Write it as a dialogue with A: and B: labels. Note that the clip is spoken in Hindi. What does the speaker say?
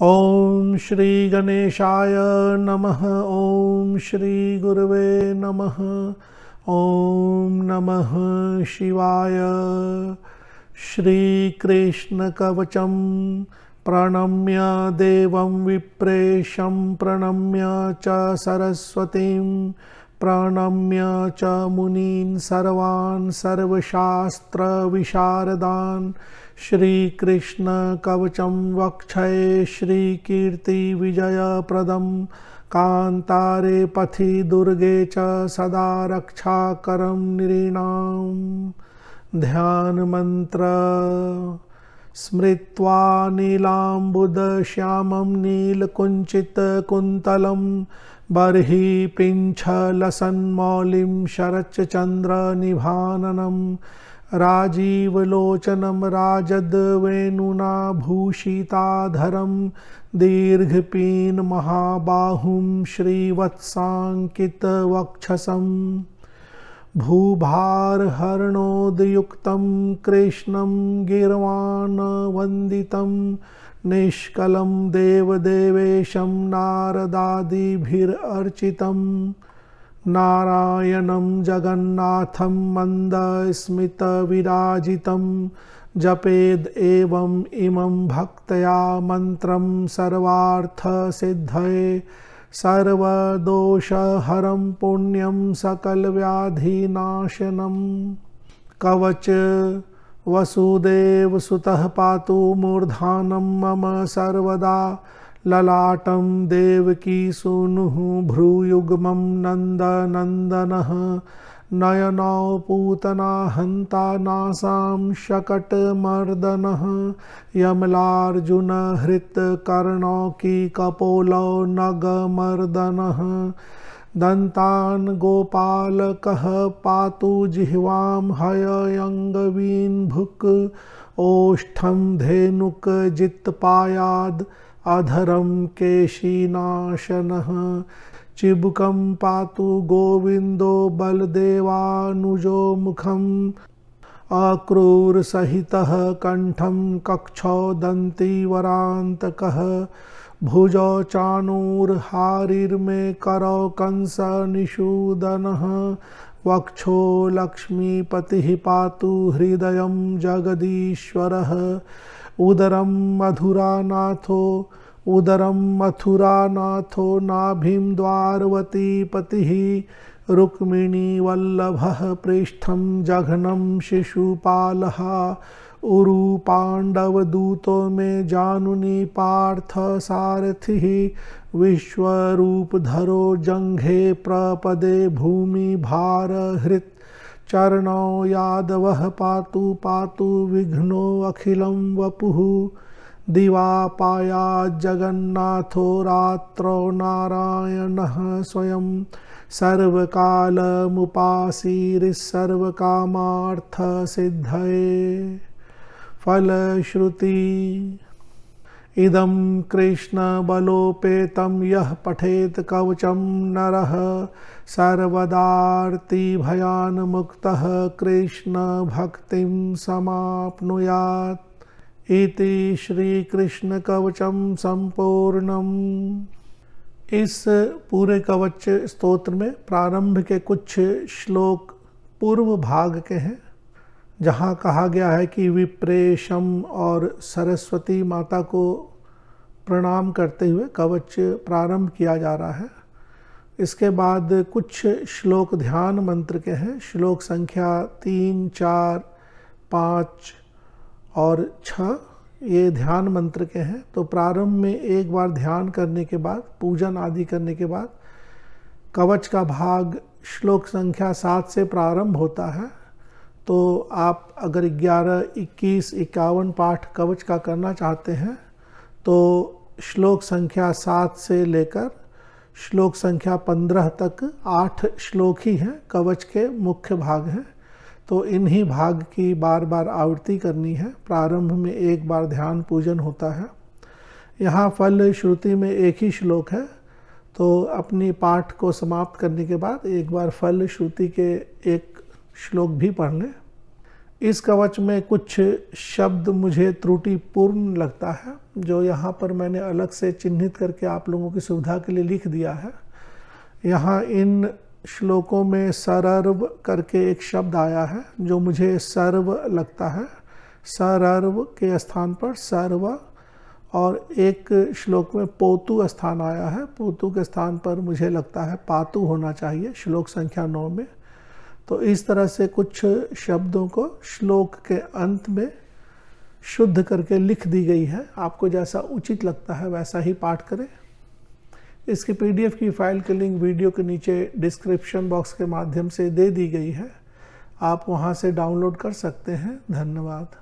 A: ओम श्री गणेशाय नमः। ओम श्री गुरुवे नमः। ओम नमः शिवाय। श्री कृष्ण कवचम प्रणम्य देवं विप्रेशं प्रणम्य च सरस्वतीं प्रणम्य च मुनीन् सर्वान् सर्वशास्त्र विशारदान् श्री कृष्ण कवचम वक्षये श्री कीर्ति विजय प्रदम कांतारे पथि दुर्गे च सदा रक्षाकरं नृणां। ध्यान मंत्र। स्मृत्वा नीलांबुद श्यामं नीलकुंचितकुन्तलं बर्हि पिञ्छलसन्मौलिं शरच्चन्द्रनिभाननं राजीवलोचनं राजद्वेणुना भूषिताधरं दीर्घपीनमहाबाहुं श्रीवत्साङ्कितवक्षसं भूभारहरणोदयुक्तं कृष्णं गीर्वाणवन्दितं निष्कलं देवदेवेशं नारदादिभिरर्चितं नारायणं जगन्नाथं मन्दस्मितविराजितं जपेद एवं इमं भक्तया मन्त्रं सर्वार्थसिद्धये सर्वदोषहरं पुण्यं सकलव्याधिनाशनं। कवच वसुदेवसुतः पातु मूर्धानं मम सर्वदा ललाटं देवकीसूनुः भ्रूयुग्मं नन्दनन्दनः नयनौ पूतना हन्ता नासां शकटमर्दनः यमलार्जुन हृत्कर्णौकी कपोलौ नगमर्दनः दन्तान् गोपालकः पातु जिह्वां हयङ्गवीन्भुक् ओष्ठं धेनुकजित्पायाद् अधरं केशीनाशनः चिबुकं पातु गोविन्दो बलदेवानुजो मुखम् अक्रूरसहितः कण्ठं कक्षौदन्तिवरान्तकः भुजौ चाणूरहारिर्मे करौ कंसनिषूदनः वक्षो लक्ष्मीपतिः पातु हृदयं जगदीश्वरः उदरं मथुरानाथो नाभिं द्वारवतीपतिः रुक्मिणीवल्लभः पृष्ठं जघनं शिशुपालः उरु पाण्डवदूतो मे जानुनी पार्थसारथिः विश्वरूपधरो जङ्घे प्रपदे भूमिभारहृत् चरणौ यादवः पातु विघ्नो अखिलं वपुः दिवापायाज्जगन्नाथो रात्रौ नारायणः स्वयं सर्वकालमुपासीरिस्सर्वकामार्थसिद्धये। फलश्रुति। इदं कृष्णबलोपेतं यः पठेत् कवचं नरः सर्वदार्तिभयान्मुक्तः कृष्णभक्तिं समाप्नुयात्। इति श्री कृष्ण कवचम संपूर्णम। इस पूरे कवच स्तोत्र में प्रारंभ के कुछ श्लोक पूर्व भाग के हैं, जहाँ कहा गया है कि विप्रेशम और सरस्वती माता को प्रणाम करते हुए कवच प्रारंभ किया जा रहा है। इसके बाद कुछ श्लोक ध्यान मंत्र के हैं। श्लोक संख्या 3, 4, 5 और 6 ये ध्यान मंत्र के हैं। तो प्रारंभ में एक बार ध्यान करने के बाद, पूजन आदि करने के बाद कवच का भाग श्लोक संख्या 7 से प्रारंभ होता है। तो आप अगर 11, 21, 51 पाठ कवच का करना चाहते हैं तो श्लोक संख्या 7 से लेकर श्लोक संख्या 15 तक 8 श्लोक ही हैं, कवच के मुख्य भाग हैं। तो इन्हीं भाग की बार बार आवृत्ति करनी है। प्रारंभ में एक बार ध्यान पूजन होता है। यहाँ फल श्रुति में एक ही श्लोक है, तो अपनी पाठ को समाप्त करने के बाद एक बार फल श्रुति के एक श्लोक भी पढ़ लें। इस कवच में कुछ शब्द मुझे त्रुटिपूर्ण लगता है। जो यहाँ पर मैंने अलग से चिन्हित करके आप लोगों की सुविधा के लिए लिख दिया है। यहाँ इन श्लोकों में सरर्व करके एक शब्द आया है जो मुझे सर्व लगता है, सरर्व के स्थान पर सर्व, और एक श्लोक में पोतु स्थान आया है, पोतु के स्थान पर मुझे लगता है पातु होना चाहिए श्लोक संख्या 9 में। तो इस तरह से कुछ शब्दों को श्लोक के अंत में शुद्ध करके लिख दी गई है। आपको जैसा उचित लगता है वैसा ही पाठ करें। इसकी PDF की फाइल की लिंक वीडियो के नीचे डिस्क्रिप्शन बॉक्स के माध्यम से दे दी गई है, आप वहां से डाउनलोड कर सकते हैं। धन्यवाद।